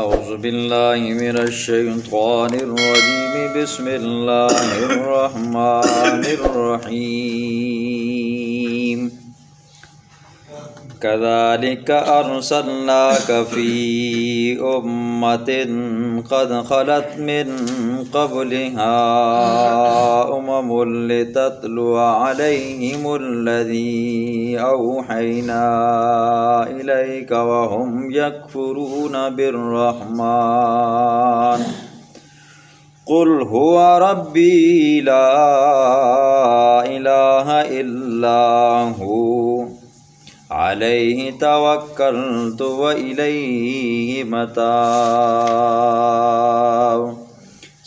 اعوذ باللہ من الشیطان الرجیم بسم اللہ الرحمن الرحیم كذلك أرسلناك في أمة قد خلت من قبلها لتتلو عليهم الذي أوحينا إليك وهم يكفرون بالرحمن قل هو ربي لا إله إلا هو علیہ توکلت وإلیہ متاب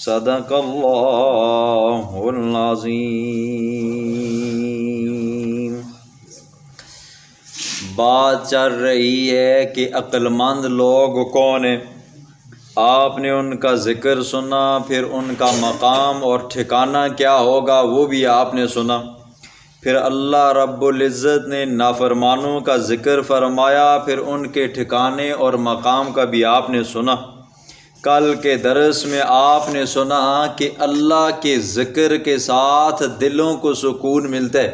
صدق اللہ العظیم۔ بات چل رہی ہے کہ عقل مند لوگ کون ہیں۔ آپ نے ان کا ذکر سنا، پھر ان کا مقام اور ٹھکانہ کیا ہوگا وہ بھی آپ نے سنا۔ پھر اللہ رب العزت نے نافرمانوں کا ذکر فرمایا، پھر ان کے ٹھکانے اور مقام کا بھی آپ نے سنا۔ کل کے درس میں آپ نے سنا کہ اللہ کے ذکر کے ساتھ دلوں کو سکون ملتا ہے۔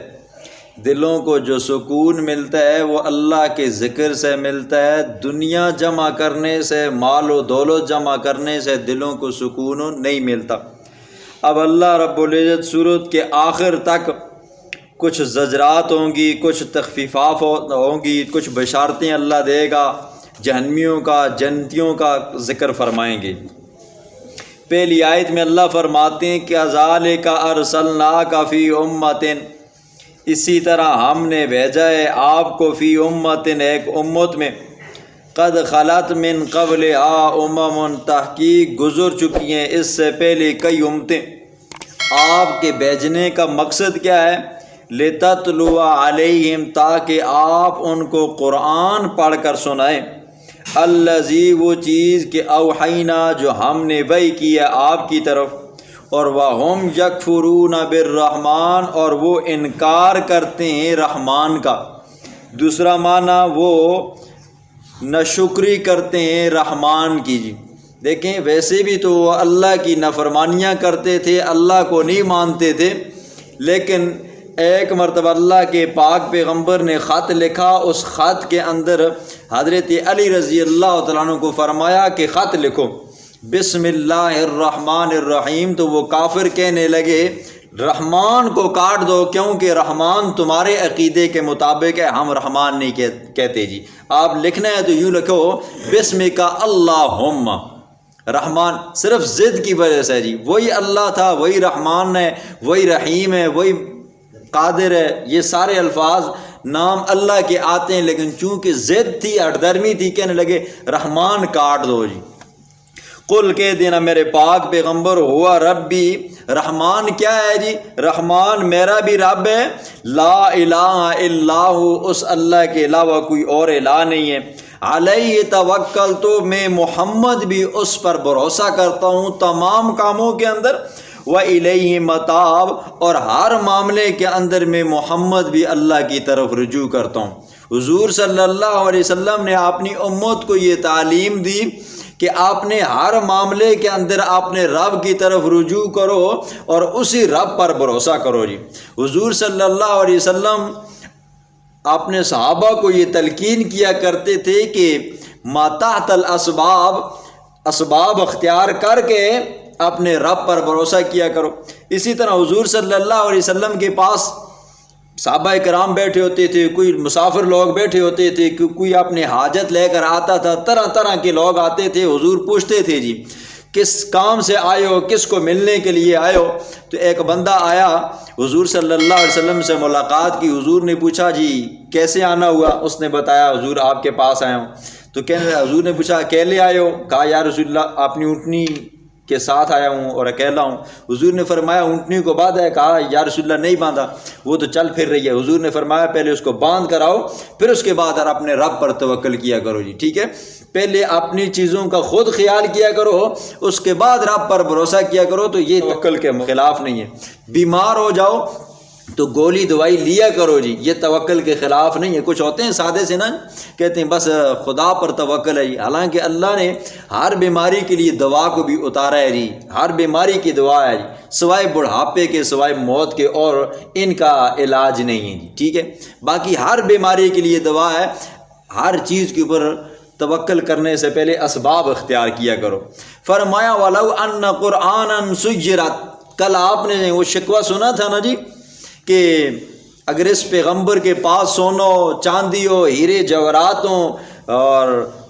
دلوں کو جو سکون ملتا ہے وہ اللہ کے ذکر سے ملتا ہے۔ دنیا جمع کرنے سے، مال و دولت جمع کرنے سے دلوں کو سکون نہیں ملتا۔ اب اللہ رب العزت سورت کے آخر تک کچھ زجرات ہوں گی، کچھ تخفیفات ہوں گی، کچھ بشارتیں اللہ دے گا، جہنمیوں کا، جنتیوں کا ذکر فرمائیں گے۔ پہلی آیت میں اللہ فرماتے ہیں کہ كذلك أرسلناك في أمة، اسی طرح ہم نے بھیجا ہے آپ کو فی امت، ایک امت میں، قد خلت من قبلها امم، تحقیق گزر چکی ہیں اس سے پہلے کئی امتیں۔ آپ کے بھیجنے کا مقصد کیا ہے؟ لتتلو علیہم، تاکہ آپ ان کو قرآن پڑھ کر سنائیں، الذی، وہ چیز کہ اوحینا، جو ہم نے وحی کی ہے آپ کی طرف، اور وہم یکفرون بالرحمن، اور وہ انکار کرتے ہیں رحمان کا۔ دوسرا معنی وہ ناشکری کرتے ہیں رحمان کی۔ جی دیکھیں، ویسے بھی تو وہ اللہ کی نافرمانیاں کرتے تھے، اللہ کو نہیں مانتے تھے، لیکن ایک مرتبہ اللہ کے پاک پیغمبر نے خط لکھا، اس خط کے اندر حضرت علی رضی اللہ تعالیٰ عنہ کو فرمایا کہ خط لکھو بسم اللہ الرحمن الرحیم، تو وہ کافر کہنے لگے رحمان کو کاٹ دو، کیونکہ رحمان تمہارے عقیدے کے مطابق ہے، ہم رحمان نہیں کہتے۔ جی آپ لکھنا ہے تو یوں لکھو بسمک اللہم رحمان، صرف ضد کی وجہ سے۔ جی وہی اللہ تھا، وہی رحمان ہے، وہی رحیم ہے، وہی قادر ہے، یہ سارے الفاظ نام اللہ کے آتے ہیں، لیکن چونکہ ضد تھی، اٹدرمی تھی، کہنے لگے رحمان کاٹ دو۔ جی قل کہہ دینا میرے پاک پیغمبر، ہوا ربی، رحمان کیا ہے؟ جی رحمان میرا بھی رب ہے، لا الہ الا ہو، اس اللہ کے علاوہ کوئی اور الہ نہیں ہے، علیہ توکل، تو میں محمد بھی اس پر بھروسہ کرتا ہوں تمام کاموں کے اندر، وَإِلَيْهِ مَتَاب، اور ہر معاملے کے اندر میں محمد بھی اللہ کی طرف رجوع کرتا ہوں۔ حضور صلی اللہ علیہ وسلم نے اپنی امت کو یہ تعلیم دی کہ آپ نے ہر معاملے کے اندر اپنے رب کی طرف رجوع کرو اور اسی رب پر بھروسہ کرو۔ جی حضور صلی اللہ علیہ وسلم اپنے صحابہ کو یہ تلقین کیا کرتے تھے کہ ما تحت الاسباب، اسباب اختیار کر کے اپنے رب پر بھروسہ کیا کرو۔ اسی طرح حضور صلی اللہ علیہ وسلم کے پاس صحابہ کرام بیٹھے ہوتے تھے، کوئی مسافر لوگ بیٹھے ہوتے تھے، کوئی اپنے حاجت لے کر آتا تھا، طرح طرح کے لوگ آتے تھے، حضور پوچھتے تھے جی کس کام سے آئے ہو، کس کو ملنے کے لیے آئے ہو؟ تو ایک بندہ آیا، حضور صلی اللہ علیہ وسلم سے ملاقات کی، حضور نے پوچھا جی کیسے آنا ہوا؟ اس نے بتایا حضور آپ کے پاس آیا ہوں۔ تو حضور نے پوچھا اکیلے آئے ہو؟ کہا یا رسول اللہ اپنی اونٹنی کے ساتھ آیا ہوں اور اکیلا ہوں۔ حضور نے فرمایا اونٹنی کو باندھا ہے؟ کہا یا رسول اللہ نہیں باندھا، وہ تو چل پھر رہی ہے۔ حضور نے فرمایا پہلے اس کو باندھ کر آؤ، پھر اس کے بعد اپنے رب پر توکل کیا کرو۔ جی ٹھیک ہے، پہلے اپنی چیزوں کا خود خیال کیا کرو، اس کے بعد رب پر بھروسہ کیا کرو، تو یہ توکل کے خلاف نہیں ہے۔ بیمار ہو جاؤ، تو گولی دوائی لیا کرو جی، یہ توکل کے خلاف نہیں ہے۔ کچھ ہوتے ہیں سادے سے نا، کہتے ہیں بس خدا پر توکل ہے جی، حالانکہ اللہ نے ہر بیماری کے لیے دوا کو بھی اتارا ہے جی، ہر بیماری کی دوا ہے جی، سوائے بڑھاپے کے، سوائے موت کے، اور ان کا علاج نہیں ہے جی، ٹھیک ہے۔ باقی ہر بیماری کے لیے دوا ہے، ہر چیز کے اوپر توکل کرنے سے پہلے اسباب اختیار کیا کرو۔ فرمایا وَلَوْ أَنَّ قُرْآنًا سُجِّرَتْ، کل آپ نے وہ شکوہ سنا تھا نا جی کہ اگر اس پیغمبر کے پاس سونا ہو، چاندی ہو، ہیرے جواہرات ہوں، اور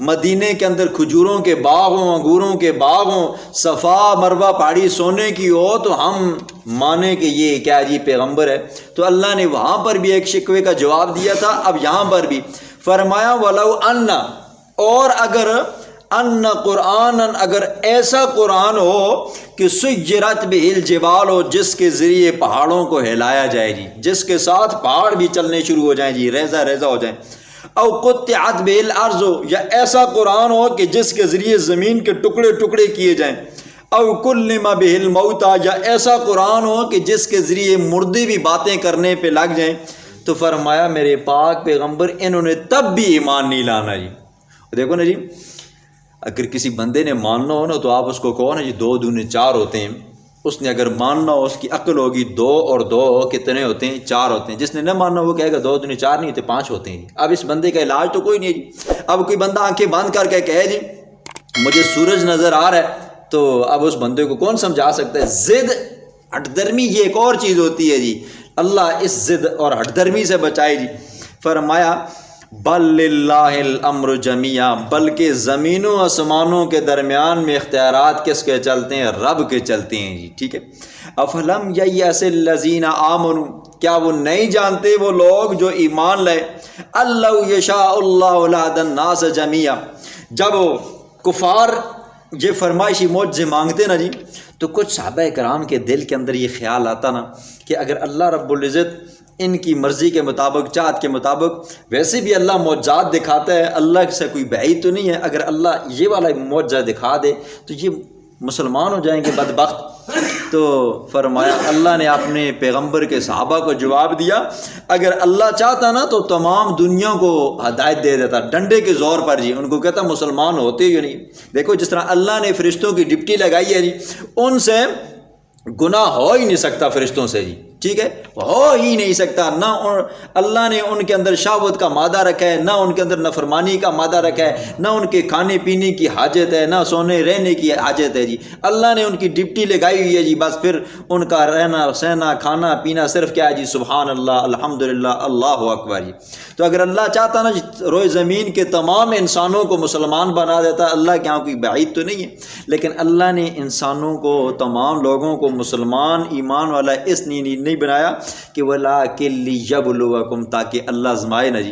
مدینے کے اندر کھجوروں کے باغ ہوں، انگوروں کے باغ ہوں، صفا مروہ پہاڑی سونے کی ہو، تو ہم مانیں کہ یہ کیا جی پیغمبر ہے۔ تو اللہ نے وہاں پر بھی ایک شکوے کا جواب دیا تھا، اب یہاں پر بھی فرمایا وَلَوْ أَنَّ، اور اگر ان قرآن، اگر ایسا قرآن ہو کہ سجرت بہ الجبال ہو، جس کے ذریعے پہاڑوں کو ہلایا جائے جی، جس کے ساتھ پہاڑ بھی چلنے شروع ہو جائیں جی، ریزہ ریزہ ہو جائیں۔ او قطعت بہ الارض، یا ایسا قرآن ہو کہ جس کے ذریعے زمین کے ٹکڑے ٹکڑے کیے جائیں۔ او کلم بہ الموتى، یا ایسا قرآن ہو کہ جس کے ذریعے مردے بھی باتیں کرنے پہ لگ جائیں۔ تو فرمایا میرے پاک پیغمبر انہوں نے تب بھی ایمان نہیں لانا جی۔ دیکھو نا جی، اگر کسی بندے نے ماننا ہو نا تو آپ اس کو کہو نا جی 2 دو 4 ہوتے ہیں، اس نے اگر ماننا ہو، اس کی عقل ہوگی 2 اور 2 کتنے ہوتے ہیں، 4 ہوتے ہیں۔ جس نے نہ ماننا وہ کہے گا 2 دو 4 نہیں ہوتے، 5 ہوتے ہیں۔ اب اس بندے کا علاج تو کوئی نہیں ہے جی۔ اب کوئی بندہ آنکھیں بند کر کے کہے جی مجھے سورج نظر آ رہا ہے، تو اب اس بندے کو کون سمجھا سکتا ہے؟ ضد، ہٹ درمی، یہ ایک اور چیز ہوتی ہے جی۔ اللہ اس ضد اور ہٹ درمی سے بچائے جی۔ فرمایا بل للہ الامر جمیعا، بلکہ زمین و آسمانوں کے درمیان میں اختیارات کس کے چلتے ہیں؟ رب کے چلتے ہیں جی، ٹھیک ہے۔ افلم ییأس الذین آمنوا، کیا وہ نہیں جانتے وہ لوگ جو ایمان لائے؟ اللہ یشاء اللہ لہدی الناس جمیعا، جب کفار یہ فرمائشی معجزے مانگتے نا جی، تو کچھ صحابہ کرام کے دل کے اندر یہ خیال آتا نا کہ اگر اللہ رب العزت ان کی مرضی کے مطابق، چاہت کے مطابق، ویسے بھی اللہ معجزات دکھاتا ہے، اللہ سے کوئی بعید تو نہیں ہے، اگر اللہ یہ والا معجزہ دکھا دے تو یہ مسلمان ہو جائیں گے بدبخت۔ تو فرمایا اللہ نے اپنے پیغمبر کے صحابہ کو جواب دیا، اگر اللہ چاہتا نا تو تمام دنیا کو ہدایت دے دیتا، ڈنڈے کے زور پر جی، ان کو کہتا مسلمان ہوتے ہی نہیں۔ دیکھو جس طرح اللہ نے فرشتوں کی ڈپٹی لگائی ہے جی، ان سے گناہ ہو ہی نہیں سکتا، فرشتوں سے جی، ٹھیک ہے، ہو ہی نہیں سکتا۔ نہ اللہ نے ان کے اندر شہوت کا مادہ رکھا ہے، نہ ان کے اندر نافرمانی کا مادہ رکھا ہے، نہ ان کے کھانے پینے کی حاجت ہے، نہ سونے رہنے کی حاجت ہے جی۔ اللہ نے ان کی ڈپٹی لگائی ہوئی ہے جی، بس پھر ان کا رہنا سہنا کھانا پینا صرف کیا ہے جی؟ سبحان اللہ، الحمدللہ، اللہ اکبر جی۔ تو اگر اللہ چاہتا نا جی روئے زمین کے تمام انسانوں کو مسلمان بنا دیتا، اللہ کے یہاں کوئی بعید تو نہیں ہے، لیکن اللہ نے انسانوں کو، تمام لوگوں کو مسلمان ایمان والا اس نہیں بنایا کہ وَلَٰكِن لِيَبْلُوَكُمْ، تاکہ اللہ آزمائے نا جی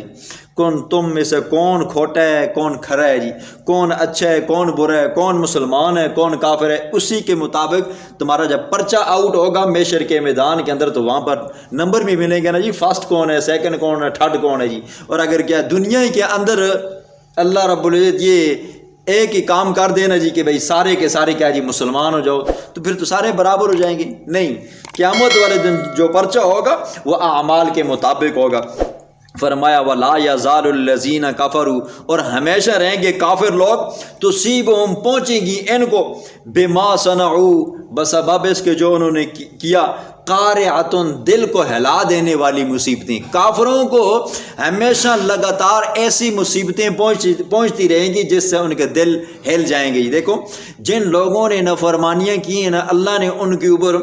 کون تم میں سے کون کھوٹا ہے کون کھرا ہے جی، کون اچھا ہے کون برا ہے، کون مسلمان ہے کون کافر ہے۔ اسی کے مطابق تمہارا جب پرچہ آؤٹ ہوگا میشر کے میدان کے اندر، تو وہاں پر نمبر بھی ملیں گے نا جی، فرسٹ کون ہے، سیکنڈ کون ہے، تھرڈ کون ہے جی۔ اور اگر کیا دنیا کے اندر اللہ رب العزت یہ ایک ہی کام کر دینا جی کہ بھئی سارے کے سارے کیا جی مسلمان ہو جاؤ، تو پھر تو سارے برابر ہو جائیں گے؟ نہیں، قیامت والے دن جو پرچہ ہوگا وہ اعمال کے مطابق ہوگا۔ فرمایا وَلَا يَزَالُ الَّذِينَ كَفَرُوا، اور ہمیشہ رہیں گے کافر لوگ، تُصِيبُهُمْ پہنچیں گی ان کو، بِمَا صَنَعُوا، بسبب اس کے جو انہوں نے کیا، قارعۃ، دل کو ہلا دینے والی مصیبتیں۔ کافروں کو ہمیشہ لگاتار ایسی مصیبتیں پہنچتی رہیں گی جس سے ان کے دل ہل جائیں گے۔ دیکھو جن لوگوں نے نافرمانیاں کی ہیں نا، اللہ نے ان کے اوپر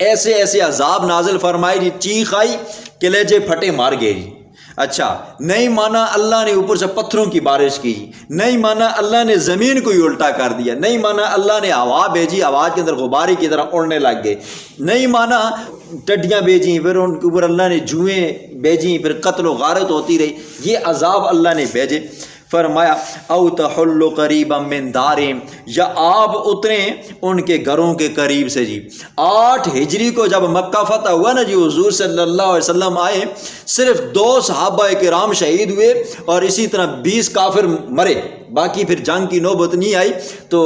ایسے ایسے عذاب نازل فرمائے جی، چیخ آئی، کلیجے پھٹے، مار گئے جی۔ اچھا نہیں مانا، اللہ نے اوپر سے پتھروں کی بارش کی جی، نہیں مانا اللہ نے زمین کو ہی الٹا کر دیا، نہیں مانا اللہ نے ہوا بھیجی، ہوا کے اندر غبارے کی طرح اڑنے لگ گئے، نہیں مانا ٹڈیاں بھیجیں، پھر ان کے اوپر اللہ نے جوئیں بھیجیں، پھر قتل و غارت ہوتی رہی، یہ عذاب اللہ نے بھیجے۔ فرمایا او تحل قریبا من دارہم، یا آپ اتریں ان کے گھروں کے قریب سے جی۔ 8 ہجری کو جب مکہ فتح ہوا نا جی، حضور صلی اللہ علیہ وسلم آئے، صرف 2 صحابہ کرام شہید ہوئے اور اسی طرح 20 کافر مرے، باقی پھر جنگ کی نوبت نہیں آئی۔ تو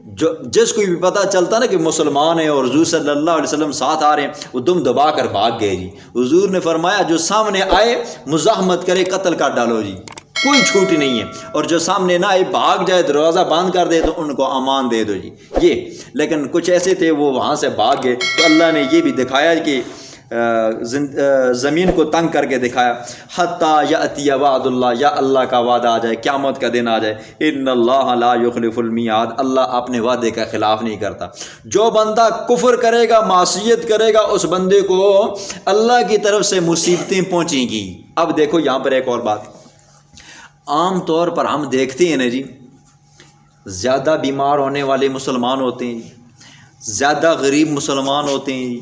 جو جس کو بھی پتہ چلتا نا کہ مسلمان ہیں اور حضور صلی اللہ علیہ وسلم ساتھ آ رہے ہیں وہ دم دبا کر بھاگ گئے جی۔ حضور نے فرمایا جو سامنے آئے مزاحمت کرے قتل کر ڈالو جی، کوئی چھوٹ نہیں ہے، اور جو سامنے نہ آئے بھاگ جائے دروازہ بند کر دے تو ان کو امان دے دو جی یہ۔ لیکن کچھ ایسے تھے وہ وہاں سے بھاگ گئے، تو اللہ نے یہ بھی دکھایا کہ زمین کو تنگ کر کے دکھایا، حتیٰ یأتی وعد اللہ، یا اللہ کا وعدہ آ جائے، قیامت کا دن آ جائے، ان اللہ لا یخلف المیعاد، اللہ اپنے وعدے کا خلاف نہیں کرتا۔ جو بندہ کفر کرے گا، معصیت کرے گا، اس بندے کو اللہ کی طرف سے مصیبتیں پہنچیں گی۔ اب دیکھو یہاں پر ایک اور بات، عام طور پر ہم دیکھتے ہیں نا جی، زیادہ بیمار ہونے والے مسلمان ہوتے ہیں، زیادہ غریب مسلمان ہوتے ہیں جی،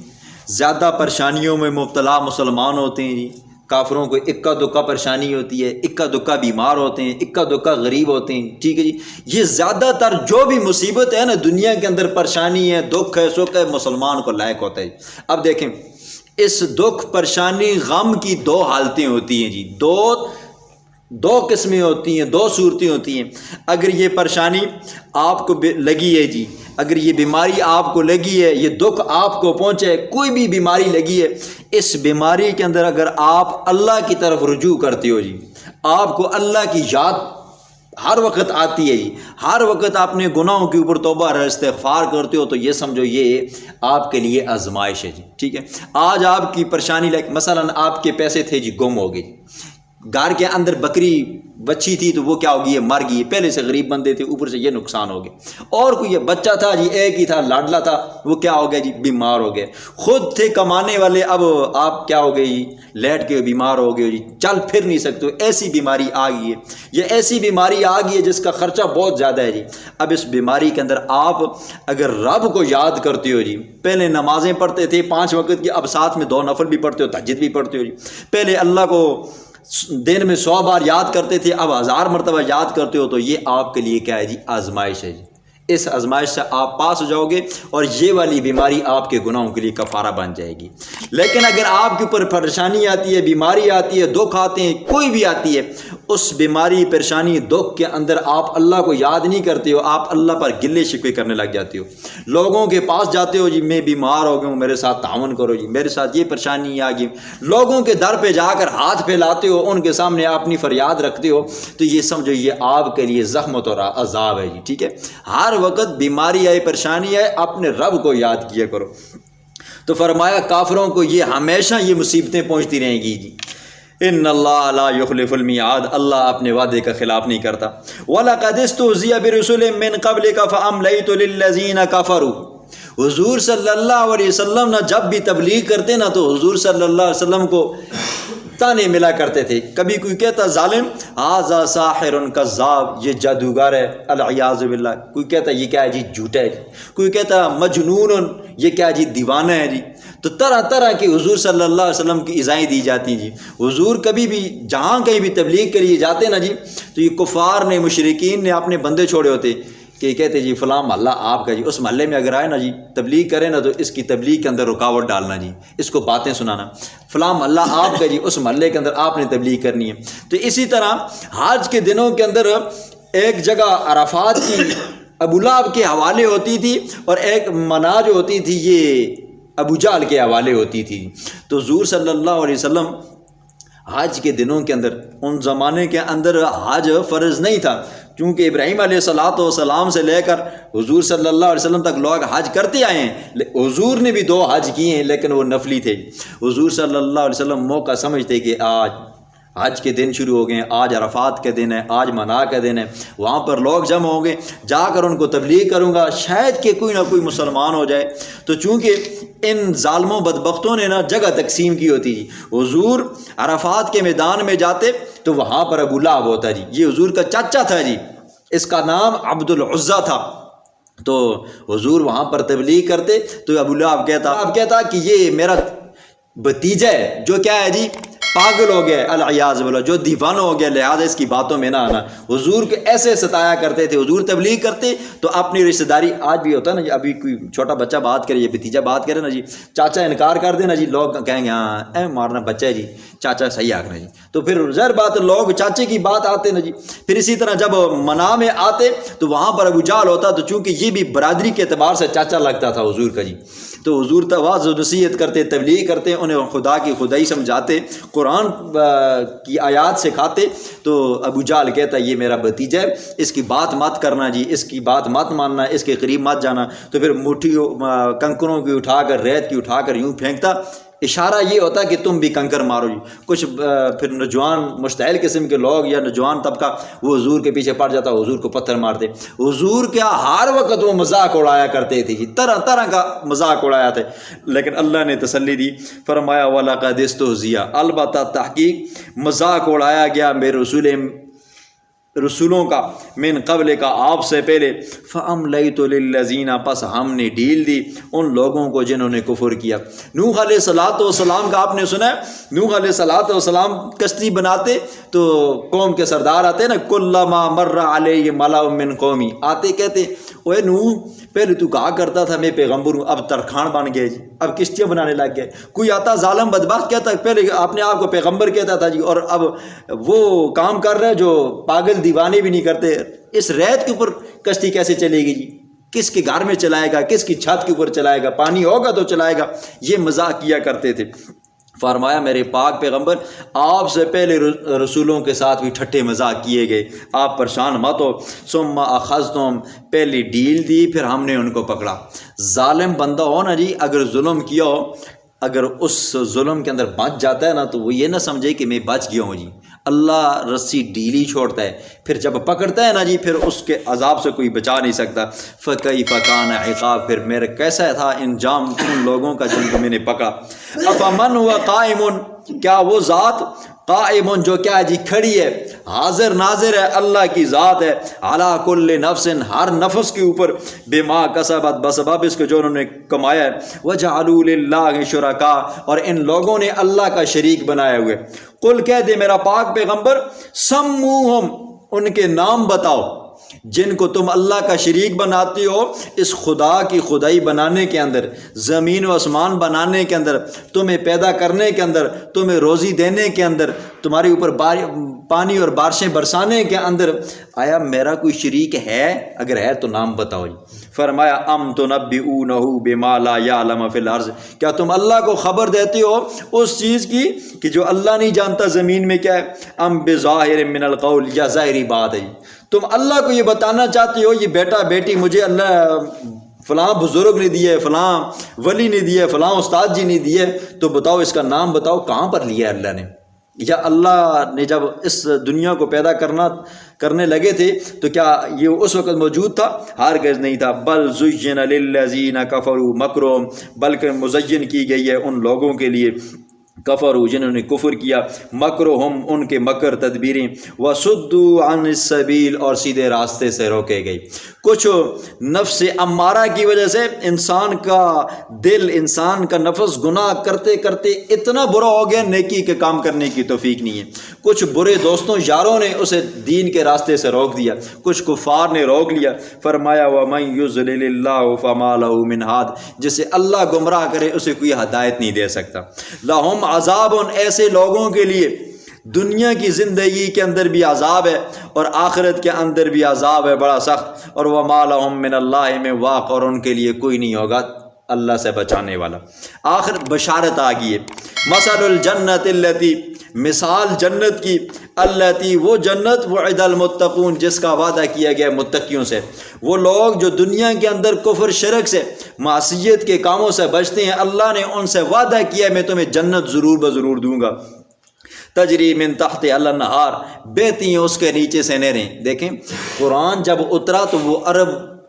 زیادہ پریشانیوں میں مبتلا مسلمان ہوتے ہیں جی۔ کافروں کو اکا دکا پریشانی ہوتی ہے، اکا دکا بیمار ہوتے ہیں، اکا دکا غریب ہوتے ہیں، ٹھیک ہے جی۔ یہ زیادہ تر جو بھی مصیبت ہے نا دنیا کے اندر، پریشانی ہے، دکھ ہے، سکھ ہے، مسلمان کو لائق ہوتا ہے۔ اب دیکھیں اس دکھ پریشانی غم کی دو حالتیں ہوتی ہیں جی، دو قسمیں ہوتی ہیں، دو صورتیں ہوتی ہیں۔ اگر یہ پریشانی آپ کو لگی ہے جی، اگر یہ بیماری آپ کو لگی ہے، یہ دکھ آپ کو پہنچے، کوئی بھی بیماری لگی ہے، اس بیماری کے اندر اگر آپ اللہ کی طرف رجوع کرتے ہو جی، آپ کو اللہ کی یاد ہر وقت آتی ہے جی، ہر وقت اپنے گناہوں کے اوپر توبہ اور استغفار کرتے ہو، تو یہ سمجھو یہ آپ کے لیے آزمائش ہے جی، ٹھیک ہے۔ آج آپ کی پریشانی مثلا آپ کے پیسے تھے جی، گم ہو گئے، گھر کے اندر بکری بچی تھی تو وہ کیا ہوگی، مر گئی، پہلے سے غریب بندے تھے، اوپر سے یہ نقصان ہو گیا۔ اور کوئی بچہ تھا جی، ایک ہی تھا، لاڈلا تھا، وہ کیا ہو گیا جی، بیمار ہو گئے۔ خود تھے کمانے والے، اب آپ کیا ہو گئے جی، لیٹ کے بیمار ہو گئے جی، چل پھر نہیں سکتے، ایسی بیماری آ گئی ہے، یہ ایسی بیماری آ گئی ہے جس کا خرچہ بہت زیادہ ہے جی۔ اب اس بیماری کے اندر آپ اگر رب کو یاد کرتے ہو جی، پہلے نمازیں پڑھتے تھے 5 وقت کی، اب ساتھ میں 2 نفل بھی پڑھتے ہو، تہجد بھی پڑھتے ہو جی، پہلے اللہ کو دن میں 100 بار یاد کرتے تھے، اب 1000 مرتبہ یاد کرتے ہو، تو یہ آپ کے لیے کیا ہے جی، آزمائش ہے جی۔ اس آزمائش سے آپ پاس ہو جاؤ گے اور یہ والی بیماری آپ کے گناہوں کے لیے کفارہ بن جائے گی۔ لیکن اگر آپ کے اوپر پریشانی آتی ہے، بیماری آتی ہے، دکھ آتے ہیں، کوئی بھی آتی ہے، اس بیماری پریشانی دکھ کے اندر آپ اللہ کو یاد نہیں کرتے ہو، آپ اللہ پر گلے شکوے کرنے لگ جاتے ہو، لوگوں کے پاس جاتے ہو جی، میں بیمار ہو گیا ہوں، میرے ساتھ تعاون کرو جی، میرے ساتھ یہ پریشانی آ گئی، لوگوں کے در پہ جا کر ہاتھ پھیلاتے ہو، ان کے سامنے اپنی فریاد رکھتے ہو، تو یہ سمجھو یہ آپ کے لیے زحمت اور عذاب ہے جی، ٹھیک ہے۔ ہر وقت بیماری آئے، پریشانی آئے، اپنے رب کو یاد کیا کرو۔ تو فرمایا کافروں کو یہ ہمیشہ یہ مصیبتیں پہنچتی رہیں گی جی۔ ان اللہ لا یخلف المیعاد، اللہ اپنے وعدے کا خلاف نہیں کرتا۔ وَلَقَدِ اسْتُهْزِئَ بِرُسُلٍ مِّن قَبْلِكَ فَأَمْلَيْتُ لِلَّذِينَ كَفَرُوا۔ حضور صلی اللہ علیہ وسلم نے جب بھی تبلیغ کرتے نا تو حضور صلی اللہ علیہ وسلم کو تانے ملا کرتے تھے۔ کبھی کوئی کہتا ظالم ھذا ساحر کذاب، یہ جادوگر ہے، العیاذ باللہ۔ کوئی کہتا یہ کیا ہے جی، جھوٹا ہے جی۔ کوئی کہتا مجنون، یہ کیا جی، دیوانہ ہے جی۔ تو طرح طرح کی حضور صلی اللہ علیہ وسلم کی ایذائیں دی جاتی جی۔ حضور کبھی بھی جہاں کہیں بھی تبلیغ کے لیے جاتے نا جی، تو یہ کفار نے، مشرکین نے اپنے بندے چھوڑے ہوتے کہ کہتے جی فلاں محلہ آپ کا جی، اس محلے میں اگر آئے نا جی تبلیغ کرے نا تو اس کی تبلیغ کے اندر رکاوٹ ڈالنا جی، اس کو باتیں سنانا، فلاں محلہ آپ کا جی، اس محلے کے اندر آپ نے تبلیغ کرنی ہے۔ تو اسی طرح حج کے دنوں کے اندر ایک جگہ عرفات کی ابو لہب کے حوالے ہوتی تھی، اور ایک منا جو ہوتی تھی یہ ابو جہل کے حوالے ہوتی تھی۔ تو حضور صلی اللہ علیہ وسلم حج کے دنوں کے اندر، ان زمانے کے اندر حج فرض نہیں تھا، چونکہ ابراہیم علیہ السلام سے لے کر حضور صلی اللہ علیہ وسلم تک لوگ حج کرتے آئے ہیں۔ حضور نے بھی 2 حج کیے ہیں لیکن وہ نفلی تھے۔ حضور صلی اللہ علیہ وسلم موقع سمجھتے کہ آج حج کے دن شروع ہو گئے ہیں، آج عرفات کے دن ہے، آج منا کا دن ہے، وہاں پر لوگ جمع ہوں گے، جا کر ان کو تبلیغ کروں گا، شاید کہ کوئی نہ کوئی مسلمان ہو جائے۔ تو چونکہ ان ظالموں بدبختوں نے نا جگہ تقسیم کی ہوتی جی، حضور عرفات کے میدان میں جاتے تو وہاں پر ابو لہب ہوتا جی، یہ حضور کا چچا تھا جی، اس کا نام عبد العزیٰ تھا۔ تو حضور وہاں پر تبلیغ کرتے تو ابو لہب کہتا کہ یہ میرا بھتیجا ہے جو کیا ہے جی، پاگل ہو گیا العیاذ باللہ، جو دیوانہ ہو گیا، لہٰذا اس کی باتوں میں نہ آنا۔ حضور کے ایسے ستایا کرتے تھے، حضور تبلیغ کرتے تو اپنی رشتہ داری، آج بھی ہوتا ہے نا جی، ابھی کوئی چھوٹا بچہ بات کرے یا بھتیجا بات کرے نا جی، چاچا انکار کر دے نا جی، لوگ کہیں گے ہاں اے مارنا بچہ ہے جی، چاچا صحیح آ رہا جی، تو پھر ظاہر بات لوگ چاچے کی بات آتے نا جی۔ پھر اسی طرح جب منا میں آتے تو وہاں پر ابو جہل ہوتا، تو چونکہ یہ بھی برادری کے اعتبار سے چاچا لگتا تھا حضور کا جی، تو حضور واعظ و نصیحت کرتے، تبلیغ کرتے، انہیں خدا کی خدائی سمجھاتے، قرآن کی آیات سکھاتے، تو ابو جہل کہتا یہ میرا بھتیجا ہے، اس کی بات مت کرنا جی، اس کی بات مت ماننا، اس کے قریب مت جانا۔ تو پھر مٹھی کنکروں کی اٹھا کر، ریت کی اٹھا کر یوں پھینکتا، اشارہ یہ ہوتا کہ تم بھی کنکر مارو جی۔ کچھ پھر نوجوان مشتعل قسم کے لوگ یا نوجوان طبقہ وہ حضور کے پیچھے پڑ جاتا، حضور کو پتھر مارتے۔ حضور کیا ہر وقت وہ مذاق اڑایا کرتے تھے جی، طرح طرح کا مذاق اڑایا تھے، لیکن اللہ نے تسلی دی، فرمایا وَلَقَدِ اسْتُهْزِئَ، البتہ تحقیق مذاق اڑایا گیا میرے رسولوں کا، من قبل کا آپ سے پہلے، فَأَمْلَيْتُ لِلَّذِينَ، پس ہم نے ڈھیل دی ان لوگوں کو جنہوں نے کفر کیا۔ نوح علیہ السلام کا آپ نے سنا ہے، نوح علیہ السلام کشتی بناتے تو قوم کے سردار آتے نا، کلما مر علیہ ملأ من قومی، آتے کہتے اوے نوح پہلے تو کہا کرتا تھا میں پیغمبر ہوں، اب ترخان بن گئے جی، اب کشتیاں بنانے لگ گئے۔ کوئی آتا ظالم بدبخت کہتا پہلے اپنے آپ کو پیغمبر کہتا تھا جی، اور اب وہ کام کر رہے جو پاگل دیوانے بھی نہیں کرتے۔ اس ریت کے اوپر کشتی کیسے چلے گی جی؟ کس کے گھر میں چلائے گا، کس کی چھت کے اوپر چلائے گا، پانی ہوگا تو چلائے گا۔ یہ مذاق کیا کرتے تھے۔ فرمایا میرے پاک پیغمبر آپ سے پہلے رسولوں کے ساتھ بھی ٹھٹے مذاق کیے گئے، آپ پریشان مت ہو۔ ثم اخذتم، پہلی ڈیل دی پھر ہم نے ان کو پکڑا۔ ظالم بندہ ہو نا جی، اگر ظلم کیا ہو، اگر اس ظلم کے اندر بچ جاتا ہے نا تو وہ یہ نہ سمجھے کہ میں بچ گیا ہوں جی، اللہ رسی ڈھیلی چھوڑتا ہے، پھر جب پکڑتا ہے نا جی پھر اس کے عذاب سے کوئی بچا نہیں سکتا۔ فَكَيْفَ كَانَ عِقَابِ، پھر میرا کیسا تھا انجام ان لوگوں کا جن کو میں نے پکڑا۔ أَفَمَنْ هُوَ قَائِمٌ، کیا وہ ذات قائم جو کیا جی کھڑی ہے، حاضر ناظر ہے، اللہ کی ذات ہے، عَلَىٰ كُلِّ نَفْسٍ، ہر نفس کے اوپر، بِمَا كَسَبَتْ، بسبب اس کے جو انہوں نے کمایا ہے، وَجَعَلُوا لِلَّهِ شُرَكَاءَ، اور ان لوگوں نے اللہ کا شریک بنائے ہوئے۔ قل کہہ دے میرا پاک پیغمبر، سموہم، ان کے نام بتاؤ جن کو تم اللہ کا شریک بناتے ہو، اس خدا کی خدائی بنانے کے اندر، زمین و آسمان بنانے کے اندر، تمہیں پیدا کرنے کے اندر، تمہیں روزی دینے کے اندر، تمہارے اوپر پانی اور بارشیں برسانے کے اندر، آیا میرا کوئی شریک ہے؟ اگر ہے تو نام بتاؤ جی۔ فرمایا ام تنبئونہ بما لا یعلم فی الارض، کیا تم اللہ کو خبر دیتے ہو اس چیز کی کہ جو اللہ نہیں جانتا زمین میں کیا ہے؟ ام بظاہر من القول، یا ظاہری بات ہے جی، تم اللہ کو یہ بتانا چاہتے ہو یہ بیٹا بیٹی مجھے اللہ فلاں بزرگ نے دیے، فلاں ولی نے دیے، فلاں استاد جی نے دیے، تو بتاؤ اس کا نام بتاؤ کہاں پر لیا ہے اللہ نے؟ یا اللہ نے جب اس دنیا کو پیدا کرنے لگے تھے تو کیا یہ اس وقت موجود تھا؟ ہرگز نہیں تھا۔ بل زین للذین کفروا مکرہم، بلکہ مزین کی گئی ہے ان لوگوں کے لیے کفروا جنہوں نے کفر کیا، مکرہم ان کے مکر تدبیریں، وصدوا عن السبیل اور سیدھے راستے سے روکے گئے۔ کچھ نفس امارہ کی وجہ سے انسان کا دل، انسان کا نفس گناہ کرتے کرتے اتنا برا ہو گیا نیکی کے کام کرنے کی توفیق نہیں ہے۔ کچھ برے دوستوں یاروں نے اسے دین کے راستے سے روک دیا، کچھ کفار نے روک لیا۔ فرمایا وَمَن يُضْلِلِ اللَّهُ فَمَا لَهُ مِنْ هَادٍ، جسے اللہ گمراہ کرے اسے کوئی ہدایت نہیں دے سکتا۔ لَهُمْ عَذَابٌ، ایسے لوگوں کے لیے دنیا کی زندگی کے اندر بھی عذاب ہے اور آخرت کے اندر بھی عذاب ہے بڑا سخت، اور وَمَا لَهُم مِّنَ اللَّهِ مِن وَاقٍ، اور ان کے لیے کوئی نہیں ہوگا اللہ سے بچانے والا۔ آخر بشارت آ گئی ہے، مثل الجنت التی، مثال جنت کی، التی وہ جنت، وعد المتقون جس کا وعدہ کیا گیا متقیوں سے، وہ لوگ جو دنیا کے اندر کفر شرک سے، معصیت کے کاموں سے بچتے ہیں، اللہ نے ان سے وعدہ کیا میں تمہیں جنت ضرور بضرور دوں گا، تجری من تحت الانہار، بہتی ہیں اس کے نیچے سے نہریں۔ دیکھیں قرآن جب اترا تو وہ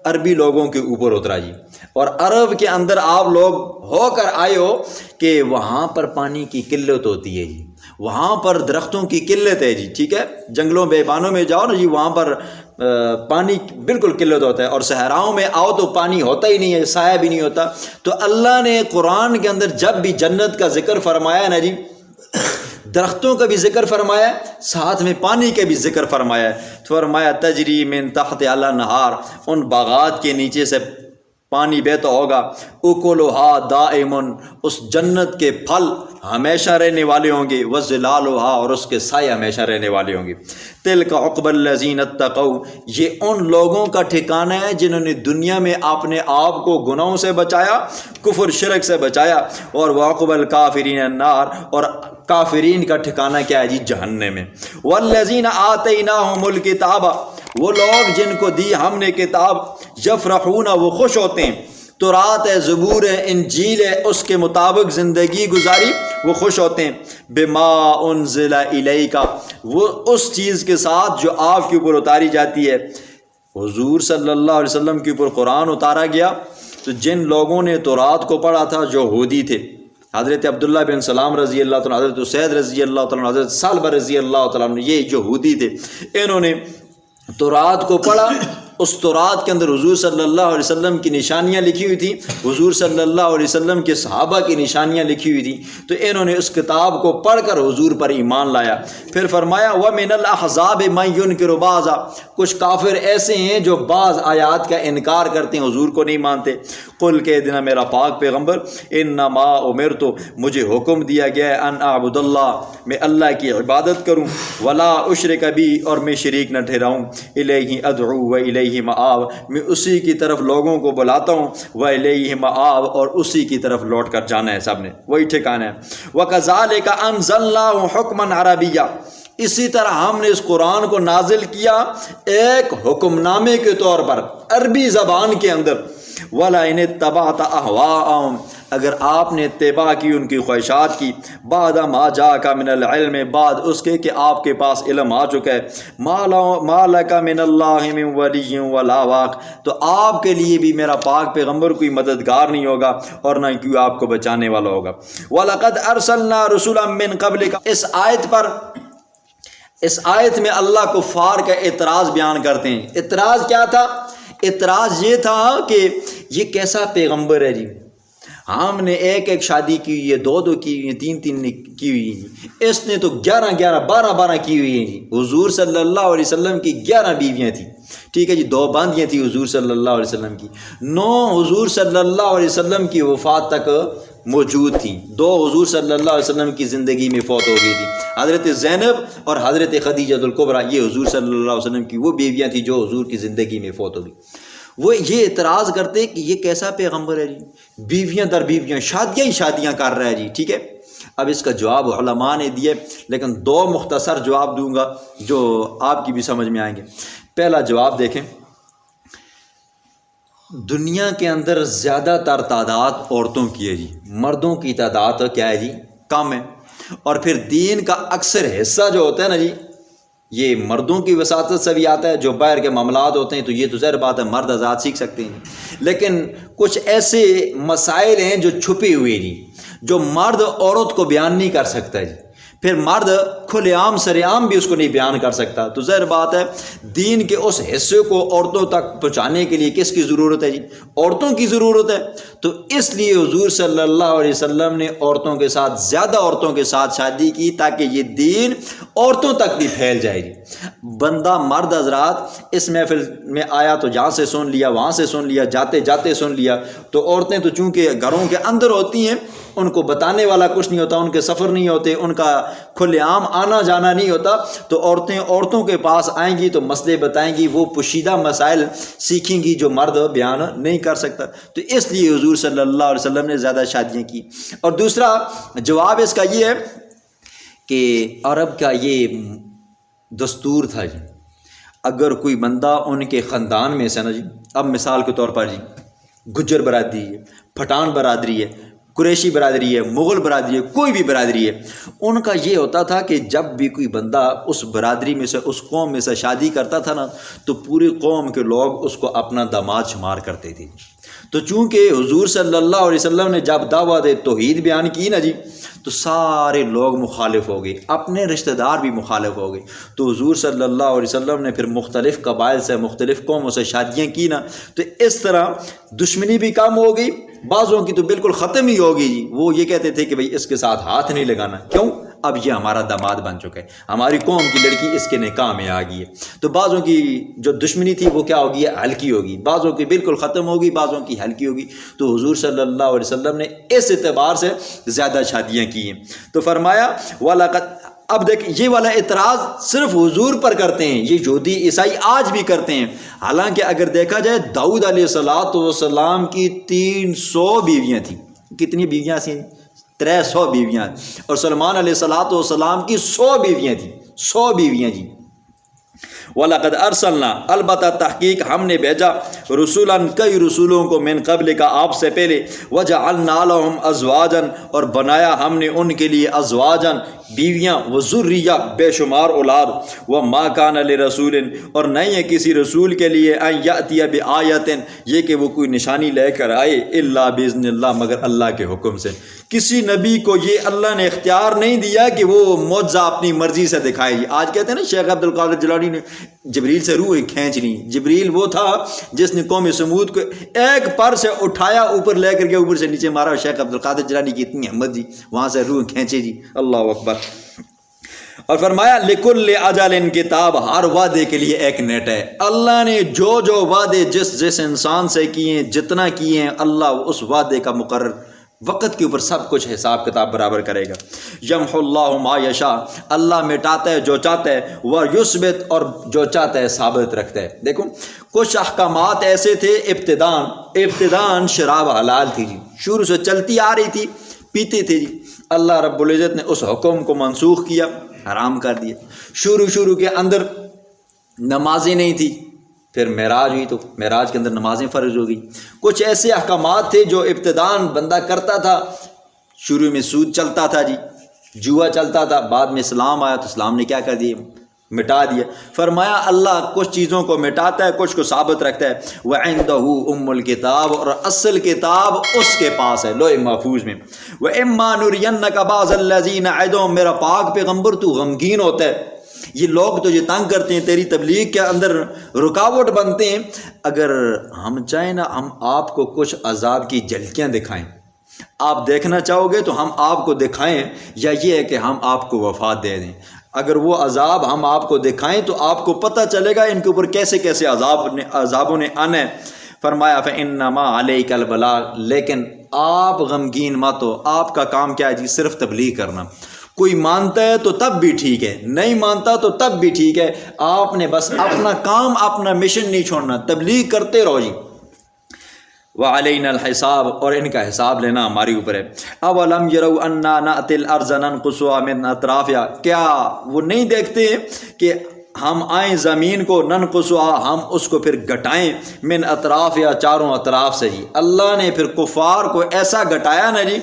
عربی لوگوں کے اوپر اترا جی، اور عرب کے اندر آپ لوگ ہو کر آئے ہو کہ وہاں پر پانی کی قلت ہوتی ہے جی، وہاں پر درختوں کی قلت ہے جی، ٹھیک ہے، جنگلوں بیابانوں میں جاؤ نا جی وہاں پر پانی بالکل قلت ہوتا ہے، اور صحراؤں میں آؤ تو پانی ہوتا ہی نہیں ہے، سایہ بھی نہیں ہوتا۔ تو اللہ نے قرآن کے اندر جب بھی جنت کا ذکر فرمایا نا جی درختوں کا بھی ذکر فرمایا ہے، ساتھ میں پانی کا بھی ذکر فرمایا ہے۔ فرمایا تجری من تحت الانہار، ان باغات کے نیچے سے پانی بہتا ہوگا، اکلھا دائم، اس جنت کے پھل ہمیشہ رہنے والے ہوں گے، وظلالھا، اور اس کے سائے ہمیشہ رہنے والے ہوں گے۔ تلک عقبی الذین اتقوا، یہ ان لوگوں کا ٹھکانہ ہے جنہوں نے دنیا میں اپنے آپ کو گناہوں سے بچایا، کفر شرک سے بچایا، اور وعقبی الکافرین النار، اور کافرین کا ٹھکانہ کیا ہے جی؟ جہنم میں۔ والذین آتیناہم الکتاب، وہ لوگ جن کو دی ہم نے کتاب، یفرحون، وہ خوش ہوتے ہیں، تورات ہے، زبور ہے، انجیل ہے، اس کے مطابق زندگی گزاری، وہ خوش ہوتے ہیں۔ بما انزل الیک، وہ اس چیز کے ساتھ جو آپ کے اوپر اتاری جاتی ہے۔ حضور صلی اللہ علیہ وسلم کے اوپر قرآن اتارا گیا تو جن لوگوں نے تورات کو پڑھا تھا جو یہودی تھے، حضرت عبداللہ بن سلام رضی اللہ تعالیٰ، حضرت اسید رضی اللہ تعالیٰ، حضرت ثعلبہ رضی اللہ تعالیٰ، یہ جو یہودی تھے، انہوں نے تورات کو پڑھا۔ اس تورات کے اندر حضور صلی اللہ علیہ وسلم کی نشانیاں لکھی ہوئی تھیں، حضور صلی اللہ علیہ وسلم کے صحابہ کی نشانیاں لکھی ہوئی تھیں، تو انہوں نے اس کتاب کو پڑھ کر حضور پر ایمان لایا۔ پھر فرمایا وَمِنَ الْأَحْزَابِ مَن يُنْكِرُ بَعْضًا، کچھ کافر ایسے ہیں جو بعض آیات کا انکار کرتے ہیں، حضور کو نہیں مانتے۔ قل کہہ دینا میرا پاک پیغمبر، انما امرت، مجھے حکم دیا گیا ہے، ان اعبد اللہ، میں اللہ کی عبادت کروں، ولا اشرک بی، اور میں شریک نہ ٹھہراؤں، الیہ ادعو و الیہ مآب، میں اسی کی طرف لوگوں کو بلاتا ہوں، و الیہ مآب، اور اسی کی طرف لوٹ کر جانا ہے، سب نے وہی ٹھکانا ہے۔ وکذالک انزلناہ حکما عربیا، اسی طرح ہم نے اس قرآن کو نازل کیا ایک حکم نامے کے طور پر عربی زبان کے اندر۔ وَلَئِنِ اتَّبَعْتَ أَهْوَاءَهُمْ، اگر آپ نے اتباع کی ان کی خواہشات کی، بعد ما جاءک من العلم، بعد اس کے کہ آپ کے پاس علم آ چکا ہے، ما لک من اللہ من ولی ولا واق، تو آپ کے لیے بھی میرا پاک پیغمبر کوئی مددگار نہیں ہوگا اور نہ کوئی آپ کو بچانے والا ہوگا۔ وَلَقَدْ أَرْسَلْنَا رُسُلًا مِّن قَبْلِكَ، اس آیت میں اللہ کفار کا اعتراض بیان کرتے ہیں۔ اعتراض کیا تھا؟ اعتراض یہ تھا کہ یہ کیسا پیغمبر ہے جی، ہم نے ایک ایک شادی کی ہوئی ہے، دو دو کی ہوئی ہیں، تین تین کی ہوئی ہیں، اس نے تو 11 12 کی ہوئی ہیں جی۔ حضور صلی اللہ علیہ وسلم کی 11 بیویاں تھیں، ٹھیک ہے جی، 2 باندیاں تھیں حضور صلی اللہ علیہ وسلم کی، 9 حضور صلی اللہ علیہ وسلم کی وفات تک موجود تھیں، 2 حضور صلی اللہ علیہ وسلم کی زندگی میں فوت ہو گئی تھی، حضرت زینب اور حضرت خدیجہ الکبریٰ، یہ حضور صلی اللہ علیہ وسلم کی وہ بیویاں تھیں جو حضور کی زندگی میں فوت ہو گئی۔ وہ یہ اعتراض کرتے کہ یہ کیسا پیغمبر ہے جی، بیویاں در بیویاں، شادیاں ہی شادیاں کر رہا ہے جی، ٹھیک ہے۔ اب اس کا جواب علماء نے دیے، لیکن 2 مختصر جواب دوں گا جو آپ کی بھی سمجھ میں آئیں گے۔ پہلا جواب دیکھیں، دنیا کے اندر زیادہ تر تعداد عورتوں کی ہے جی، مردوں کی تعداد کیا ہے جی؟ کم ہے، اور پھر دین کا اکثر حصہ جو ہوتا ہے نا جی، یہ مردوں کی وساطت سے بھی آتا ہے، جو باہر کے معاملات ہوتے ہیں تو یہ تو ظاہر بات ہے مرد آزاد سیکھ سکتے ہیں، لیکن کچھ ایسے مسائل ہیں جو چھپے ہوئے جی، جو مرد عورت کو بیان نہیں کر سکتا جی، پھر مرد کھلے عام سر عام بھی اس کو نہیں بیان کر سکتا، تو ظاہر بات ہے دین کے اس حصے کو عورتوں تک پہنچانے کے لیے کس کی ضرورت ہے جی؟ عورتوں کی ضرورت ہے۔ تو اس لیے حضور صلی اللہ علیہ وسلم نے عورتوں کے ساتھ، زیادہ عورتوں کے ساتھ شادی کی تاکہ یہ دین عورتوں تک بھی پھیل جائے جی۔ بندہ مرد حضرات اس محفل میں آیا تو جہاں سے سن لیا، وہاں سے سن لیا، جاتے جاتے سن لیا، تو عورتیں تو چونکہ گھروں کے اندر ہوتی ہیں، ان کو بتانے والا کچھ نہیں ہوتا، ان کے سفر نہیں ہوتے، ان کا کھلے عام آنا جانا نہیں ہوتا، تو عورتیں عورتوں کے پاس آئیں گی تو مسئلے بتائیں گی، وہ پوشیدہ مسائل سیکھیں گی جو مرد بیان نہیں کر سکتا، تو اس لیے حضور صلی اللہ علیہ وسلم نے زیادہ شادیاں کی۔ اور دوسرا جواب اس کا یہ ہے کہ عرب کا یہ دستور تھا جی، اگر کوئی بندہ ان کے خاندان میں سے نا جی، اب مثال کے طور پر جی گجر برادری ہے، پٹھان برادری ہے، قریشی برادری ہے، مغل برادری ہے، کوئی بھی برادری ہے، ان کا یہ ہوتا تھا کہ جب بھی کوئی بندہ اس برادری میں سے، اس قوم میں سے شادی کرتا تھا نا، تو پوری قوم کے لوگ اس کو اپنا داماد شمار کرتے تھے۔ تو چونکہ حضور صلی اللہ علیہ وسلم نے جب دعوت توحید بیان کی نا جی، تو سارے لوگ مخالف ہو گئے، اپنے رشتہ دار بھی مخالف ہو گئے، تو حضور صلی اللہ علیہ وسلم نے پھر مختلف قبائل سے، مختلف قوموں سے شادیاں کی نا، تو اس طرح دشمنی بھی کم ہو گئی، بعضوں کی تو بالکل ختم ہی ہوگی جی۔ وہ یہ کہتے تھے کہ بھئی اس کے ساتھ ہاتھ نہیں لگانا، کیوں؟ اب یہ ہمارا داماد بن چکا ہے، ہماری قوم کی لڑکی اس کے نکاح میں آ گئی ہے۔ تو بعضوں کی جو دشمنی تھی وہ کیا ہوگی؟ ہلکی ہوگی، بعضوں کی بالکل ختم ہوگی، بعضوں کی ہلکی ہوگی۔ تو حضور صلی اللہ علیہ وسلم نے اس اعتبار سے زیادہ شادیاں کی ہیں۔ تو فرمایا وَلَقَدْ، اب دیکھ یہ والا اعتراض صرف حضور پر کرتے ہیں، یہ یہودی عیسائی آج بھی کرتے ہیں۔ حالانکہ اگر دیکھا جائے داؤد علیہ السلام کی 300 بیویاں تھیں۔ کتنی بیویاں تھیں؟ 300 بیویاں۔ اور سلمان علیہ السلام کی 100 بیویاں تھیں، 100 بیویاں جی۔ وَلَقَدْ أَرْسَلْنَا، البتہ تحقیق ہم نے بھیجا، رسولاً کئی رسولوں کو، من قبل کا آپ سے پہلے، وَجَعَلْنَا لَهُمْ أَزْوَاجًا، اور بنایا ہم نے ان کے لیے ازواجاً بیویاں، وذریہ بے شمار اولاد، وَمَا كَانَ لِرَسُولٍ، اور نہیں ہے کسی رسول کے لیے، أَن يَأْتِيَ بِآیَةٍ، یہ کہ وہ کوئی نشانی لے کر آئے، إِلَّا بِإِذْنِ اللَّهِ، مگر اللہ کے حکم سے۔ کسی نبی کو یہ اللہ نے اختیار نہیں دیا کہ وہ معجزہ اپنی مرضی سے دکھائے۔ آج کہتے ہیں نا شیخ عبد القادر جیلانی نے جبریل سے روح کھینچ لی۔ جبریل وہ تھا جس نے قوم سمود کو ایک پر سے اٹھایا، اوپر لے کر کے اوپر سے نیچے مارا۔ شیخ عبد القادر جیلانی کی اتنی ہمت جی، وہاں سے روح کھینچے جی، اللہ اکبر۔ اور فرمایا لِكُلِّ أَجَلٍ کتاب، ہر وعدے کے لیے ایک نیٹ ہے۔ اللہ نے جو جو وعدے جس انسان سے کیے ہیں، جتنا کیے ہیں، اللہ اس وعدے کا مقرر وقت کے اوپر سب کچھ حساب کتاب برابر کرے گا۔ یمحو اللہ ما یشاء، اللہ مٹاتا ہے جو چاہتا ہے، ویثبت، اور جو چاہتا ہے ثابت رکھتا ہے۔ دیکھو کچھ احکامات ایسے تھے، ابتداً شراب حلال تھی جی، شروع سے چلتی آ رہی تھی، پیتے تھے جی۔ اللہ رب العزت نے اس حکم کو منسوخ کیا، حرام کر دیا۔ شروع کے اندر نمازیں نہیں تھی، پھر معراج ہوئی تو معراج کے اندر نمازیں فرض ہو گئی۔ کچھ ایسے احکامات تھے جو ابتداً بندہ کرتا تھا، شروع میں سود چلتا تھا جی، جوا چلتا تھا، بعد میں اسلام آیا تو اسلام نے کیا کر دیا؟ مٹا دیا۔ فرمایا اللہ کچھ چیزوں کو مٹاتا ہے، کچھ کو ثابت رکھتا ہے۔ وَعِندَهُ أُمُّ الْكِتَابِ، اور اصل کتاب اس کے پاس ہے لوح محفوظ میں۔ وَإِمَّا نُرِيَنَّكَ بَعْضَ الَّذِينَ نَعِدُهُمْ، میرا پاک پیغمبر تو غمگین ہوتا ہے، یہ لوگ تو یہ تنگ کرتے ہیں، تیری تبلیغ کے اندر رکاوٹ بنتے ہیں، اگر ہم چاہیں نا ہم آپ کو کچھ عذاب کی جھلکیاں دکھائیں، آپ دیکھنا چاہو گے تو ہم آپ کو دکھائیں، یا یہ ہے کہ ہم آپ کو وفات دے دیں؟ اگر وہ عذاب ہم آپ کو دکھائیں تو آپ کو پتہ چلے گا ان کے اوپر کیسے کیسے عذابوں نے آنا ہے۔ فرمایا فَإِنَّمَا عَلَيْكَ الْبَلَاغُ، لیکن آپ غمگین مت ہو، آپ کا کام کیا ہے جی؟ صرف تبلیغ کرنا۔ کوئی مانتا ہے تو تب بھی ٹھیک ہے، نہیں مانتا تو تب بھی ٹھیک ہے، آپ نے بس اپنا کام، اپنا مشن نہیں چھوڑنا، تبلیغ کرتے رہو جی۔ وَعَلَيْنَا الْحِسَابُ، اور ان کا حساب لینا ہماری اوپر ہے۔ أَوَلَمْ يَرَوْا أَنَّا نَأْتِي الْأَرْضَ نَنْقُصُهَا مِنْ أَطْرَافِهَا، کیا وہ نہیں دیکھتے کہ ہم آئیں زمین کو، ننقصها، ہم اس کو پھر گھٹائیں، من اطرافها، چاروں اطراف سے جی۔ اللہ نے پھر کفار کو ایسا گھٹایا نا جی،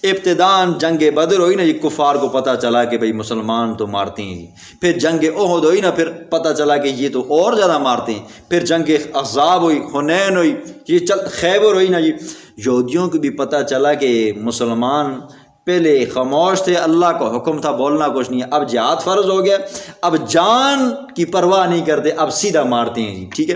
ابتداً جنگ بدر ہوئی نا جی، کفار کو پتہ چلا کہ بھئی مسلمان تو مارتے ہیں جی۔ پھر جنگ احد ہوئی نا، پھر پتہ چلا کہ یہ تو اور زیادہ مارتے ہیں۔ پھر جنگ احزاب ہوئی، حنین ہوئی، یہ خیبر ہوئی نا جی۔ یہودیوں کو بھی پتہ چلا کہ مسلمان پہلے خاموش تھے، اللہ کا حکم تھا بولنا کچھ نہیں ہے، اب جہاد فرض ہو گیا، اب جان کی پرواہ نہیں کرتے، اب سیدھا مارتے ہیں جی، ٹھیک ہے۔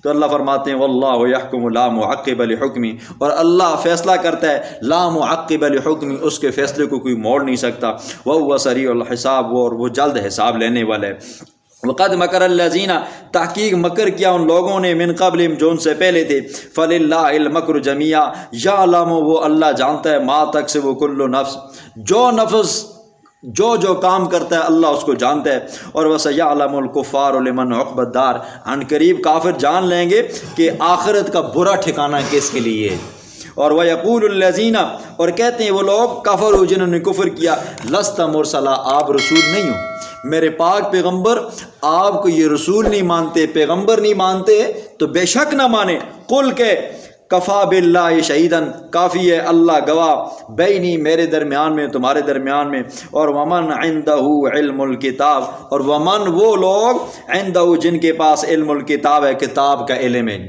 تو اللہ فرماتے ہیں واللہ یحکم لا معقب لحکمہ، اور اللہ فیصلہ کرتا ہے لا معقب لحکمہ، اس کے فیصلے کو کوئی موڑ نہیں سکتا۔ وہو سریع الحساب، اور وہ جلد حساب لینے والا ہے۔ وقد مکر الذین، تحقیق مکر کیا ان لوگوں نے، من قبلہم، جو ان سے پہلے تھے، فللہ المکر جمیعا، یعلم، وہ اللہ جانتا ہے، ما تکسب کل نفس، جو نفس جو کام کرتا ہے اللہ اس کو جانتا ہے۔ اور وَسَيَعْلَمُ الْكُفَّارُ لِمَنْ عُقْبَى الدَّارِ، عن قریب کافر جان لیں گے کہ آخرت کا برا ٹھکانہ کس کے لیے ہے۔ اور وَيَقُولُ الَّذِينَ، اور کہتے ہیں وہ لوگ کفروا، جنہوں نے کفر کیا، لَسْتَ مُرْسَلًا، آپ رسول نہیں ہو، میرے پاک پیغمبر، آپ کو یہ رسول نہیں مانتے، پیغمبر نہیں مانتے تو بے شک نہ مانے۔ قل کہ کفا باللہ شہیدن، کافی ہے اللہ گواہ، بینی، میرے درمیان میں، تمہارے درمیان میں، اور ومن عندہ علم الکتاب، اور ومن، وہ لوگ، عندہ، جن کے پاس علم الکتاب ہے، کتاب کا علم ہے،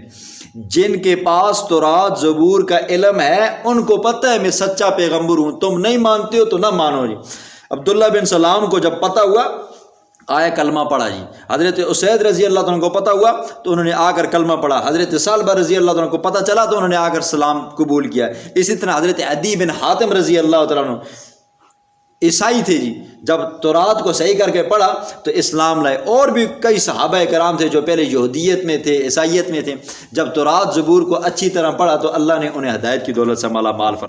جن کے پاس تورات زبور کا علم ہے، ان کو پتہ ہے میں سچا پیغمبر ہوں، تم نہیں مانتے ہو تو نہ مانو جی۔ عبداللہ بن سلام کو جب پتہ ہوا، آیا کلمہ پڑھا جی۔ حضرت اسید رضی اللہ عنہ کو پتہ ہوا تو انہوں نے آ کر کلمہ پڑھا۔ حضرت ثعلبہ رضی اللہ عنہ کو پتہ چلا تو انہوں نے آ کر سلام قبول کیا۔ اسی طرح حضرت عدی بن حاتم رضی اللہ عنہ عیسائی تھے جی، جب تورات کو صحیح کر کے پڑھا تو اسلام لائے۔ اور بھی کئی صحابہ کرام تھے جو پہلے یہودیت میں تھے، عیسائیت میں تھے، جب تورات زبور کو اچھی طرح پڑھا تو اللہ نے انہیں ہدایت کی دولت سے مالا مال فرمایا۔